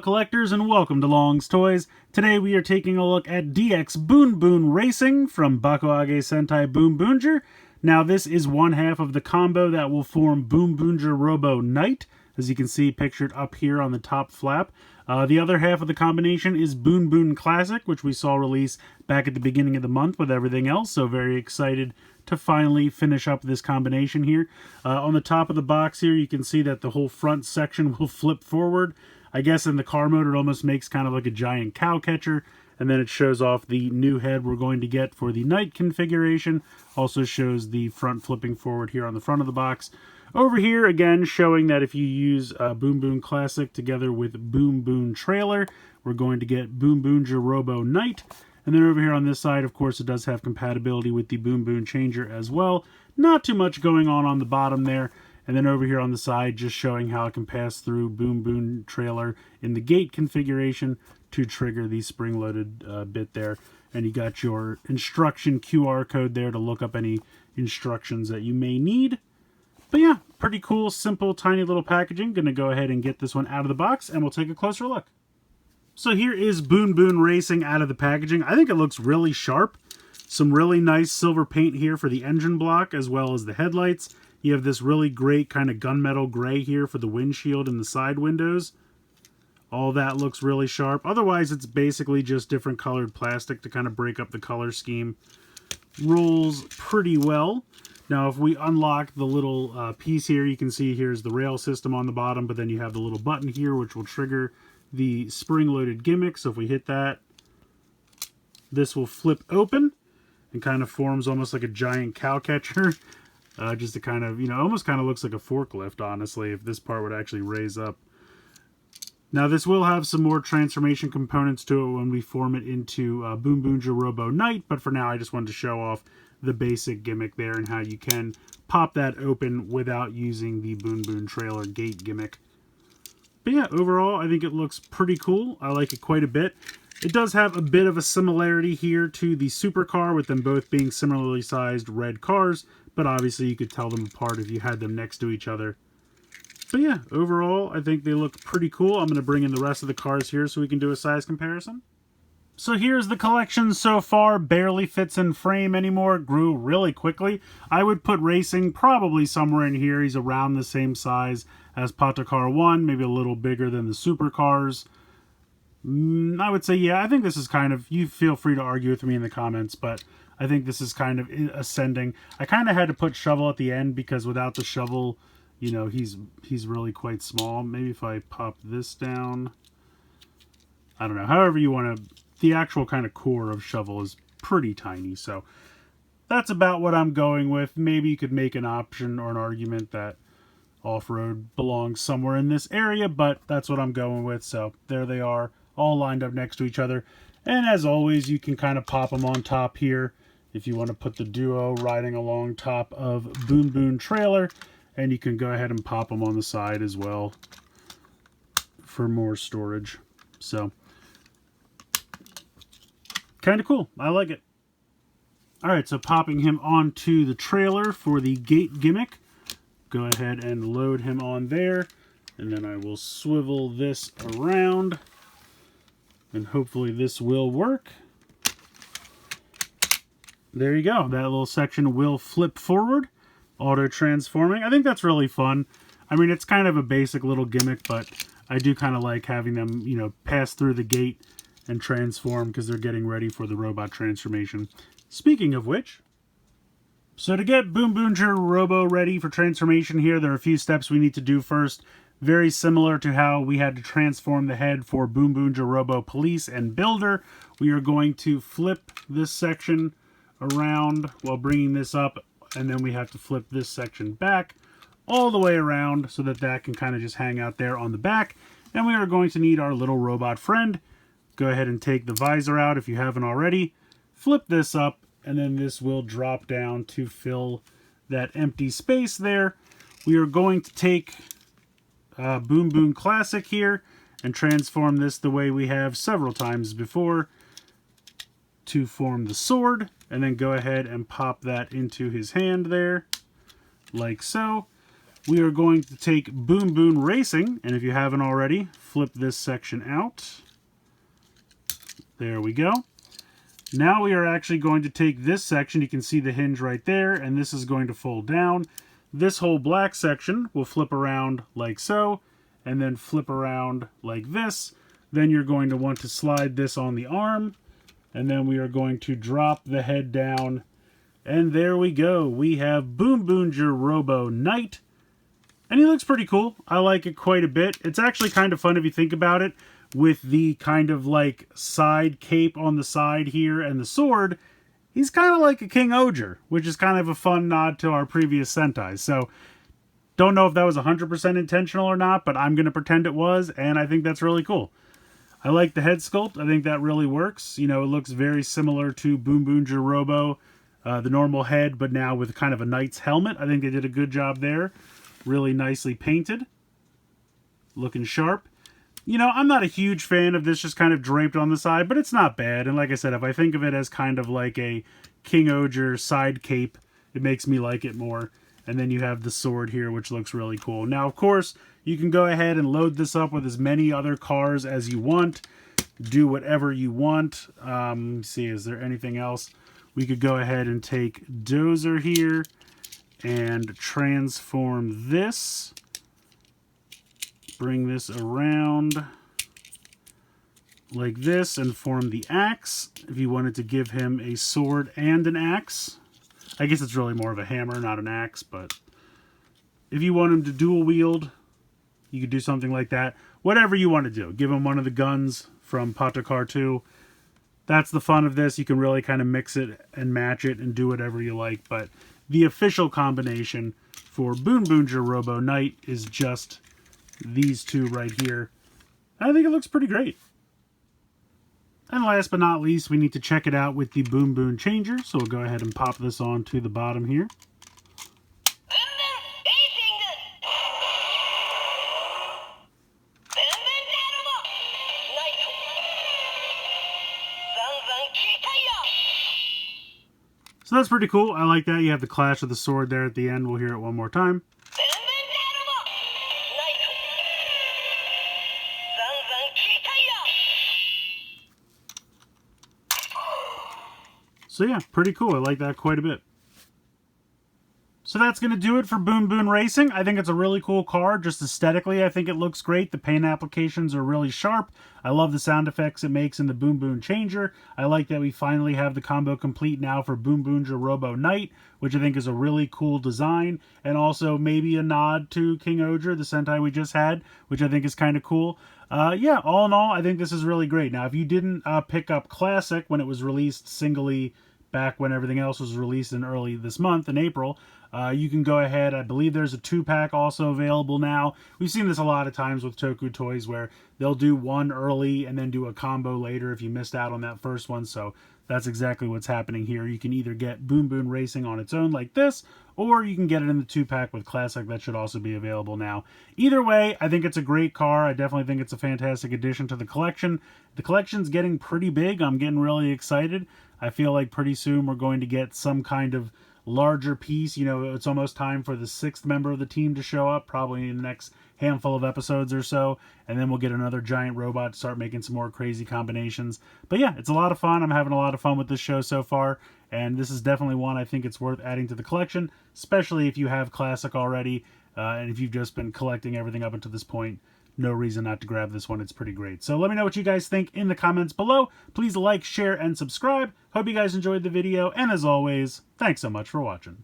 collectors, and welcome to Long's Toys. Today we are taking a look at DX Boonboom Racing from Bakuage Sentai Boonboomger. Now this is one half of the combo that will form Boonboomger Robo Knight, as you can see pictured up here on the top flap. The other half of the combination is Boonboom Classic, which we saw release back at the beginning of the month with everything else, so very excited to finally finish up this combination here. On the top of the box here, you can see that the whole front section will flip forward. I guess in the car mode, it almost makes kind of like a giant cow catcher, and then it shows off the new head we're going to get for the Knight configuration. Also shows the front flipping forward here on the front of the box. Over here, again, showing that if you use Boonboom Classic together with Boonboom Trailer, we're going to get Boonboomger Robo Knight. And then over here on this side, of course, it does have compatibility with the Boonboom Changer as well. Not too much going on the bottom there. And then over here on the side, just showing how it can pass through Boonboom Trailer in the gate configuration to trigger the spring-loaded bit there. And you got your instruction QR code there to look up any instructions that you may need. But yeah, pretty cool, simple, tiny little packaging. Going to go ahead and get this one out of the box, and we'll take a closer look. So here is Boonboom Racing out of the packaging. I think it looks really sharp. Some really nice silver paint here for the engine block, as well as the headlights. You have this really great kind of gunmetal gray here for the windshield and the side windows. All that looks really sharp. Otherwise, it's basically just different colored plastic to kind of break up the color scheme. Rolls pretty well. Now, if we unlock the little piece here, you can see here's the rail system on the bottom, but then you have the little button here, which will trigger the spring-loaded gimmick. So if we hit that, this will flip open and kind of forms almost like a giant cow catcher. Just to kind of, almost kind of looks like a forklift, honestly, if this part would actually raise up. Now, this will have some more transformation components to it when we form it into Boonboomger Robo Knight, but for now, I just wanted to show off the basic gimmick there and how you can pop that open without using the Boonboom Trailer gate gimmick. But yeah, overall, I think it looks pretty cool. I like it quite a bit. It does have a bit of a similarity here to the supercar, with them both being similarly sized red cars, but obviously you could tell them apart if you had them next to each other. But yeah, overall, I think they look pretty cool. I'm going to bring in the rest of the cars here so we can do a size comparison. So here's the collection so far. Barely fits in frame anymore. Grew really quickly. I would put Racing probably somewhere in here. He's around the same size as Patakar 1, maybe a little bigger than the supercars. I would say, yeah, I think this is kind of, you feel free to argue with me in the comments, but I think this is kind of ascending. I kind of had to put Shovel at the end because without the Shovel, he's really quite small. Maybe if I pop this down, I don't know, however you want to, the actual kind of core of Shovel is pretty tiny, so that's about what I'm going with. Maybe you could make an option or an argument that Off-Road belongs somewhere in this area, but that's what I'm going with. So there they are, all lined up next to each other. And as always, you can kind of pop them on top here if you want to put the duo riding along top of Boonboom Trailer, and you can go ahead and pop them on the side as well for more storage. So kind of cool. I like it. Alright, so popping him onto the trailer for the gate gimmick. Go ahead and load him on there. And then I will swivel this around. And hopefully this will work. There you go. That little section will flip forward. Auto-transforming. I think that's really fun. I mean, it's kind of a basic little gimmick, but I do kind of like having them, pass through the gate and transform because they're getting ready for the robot transformation. Speaking of which, so to get Boonboomger Robo ready for transformation here, there are a few steps we need to do first. Very similar to how we had to transform the head for Boonboomger Robo Police and Builder. We are going to flip this section around while bringing this up, and then we have to flip this section back all the way around so that that can kind of just hang out there on the back. And we are going to need our little robot friend. Go ahead and take the visor out if you haven't already. Flip this up, and then this will drop down to fill that empty space there. We are going to take Boonboom Classic here and transform this the way we have several times before to form the sword, and then go ahead and pop that into his hand there, like so. we are going to take Boonboom Racing, and if you haven't already, flip this section out. There we go. Now we are actually going to take this section. You can see the hinge right there, and this is going to fold down. This whole black section will flip around like so, and then flip around like this. Then you're going to want to slide this on the arm, and then we are going to drop the head down, and there we go. We have Boonboomger Robo Knight, and he looks pretty cool. I like it quite a bit. It's actually kind of fun if you think about it, with the kind of like side cape on the side here and the sword. He's kind of like a King Oger, which is kind of a fun nod to our previous Sentai. So, don't know if that was 100% intentional or not, but I'm going to pretend it was, and I think that's really cool. I like the head sculpt. I think that really works. You know, it looks very similar to Boonboomger Robo, the normal head, but now with kind of a knight's helmet. I think they did a good job there. Really nicely painted. Looking sharp. You know, I'm not a huge fan of this just kind of draped on the side, but it's not bad. And like I said, if I think of it as kind of like a King Oger side cape, it makes me like it more. And then you have the sword here, which looks really cool. Now, of course, you can go ahead and load this up with as many other cars as you want. Do whatever you want. Let me see, is there anything else? We could go ahead and take Dozer here and transform this. Bring this around like this and form the axe. If you wanted to give him a sword and an axe. I guess it's really more of a hammer, not an axe, but if you want him to dual wield, you could do something like that. Whatever you want to do. Give him one of the guns from Patokar 2. That's the fun of this. You can really kind of mix it and match it and do whatever you like. But the official combination for Boonboomger Robo Knight is just these two right here. I think it looks pretty great. And last but not least, we need to check it out with the Boonboom Changer. So we'll go ahead and pop this on to the bottom here. So that's pretty cool. I like that. You have the clash of the sword there at the end. We'll hear it one more time. So yeah, pretty cool. I like that quite a bit. So that's going to do it for Boonboom Racing. I think it's a really cool car. Just aesthetically, I think it looks great. The paint applications are really sharp. I love the sound effects it makes in the Boonboom Changer. I like that we finally have the combo complete now for Boonboomger Robo Knight, which I think is a really cool design. And also maybe a nod to King Oger, the Sentai we just had, which I think is kind of cool. Yeah, all in all, I think this is really great. Now, if you didn't pick up Classic when it was released singly back when everything else was released in early this month, in April, you can go ahead. I believe there's a 2-pack also available now. We've seen this a lot of times with Toku Toys where they'll do one early and then do a combo later if you missed out on that first one. So that's exactly what's happening here. You can either get Boonboom Racing on its own like this, or you can get it in the 2-pack with Classic. That should also be available now. Either way, I think it's a great car. I definitely think it's a fantastic addition to the collection. The collection's getting pretty big. I'm getting really excited. I feel like pretty soon we're going to get some kind of larger piece. You know, it's almost time for the 6th member of the team to show up, probably in the next handful of episodes or so, and then we'll get another giant robot to start making some more crazy combinations. But yeah, it's a lot of fun. I'm having a lot of fun with this show so far, and this is definitely one I think it's worth adding to the collection, especially if you have Classic already, and if you've just been collecting everything up until this point. No reason not to grab this one. It's pretty great. So let me know what you guys think in the comments below. Please like, share, and subscribe. Hope you guys enjoyed the video. And as always, thanks so much for watching.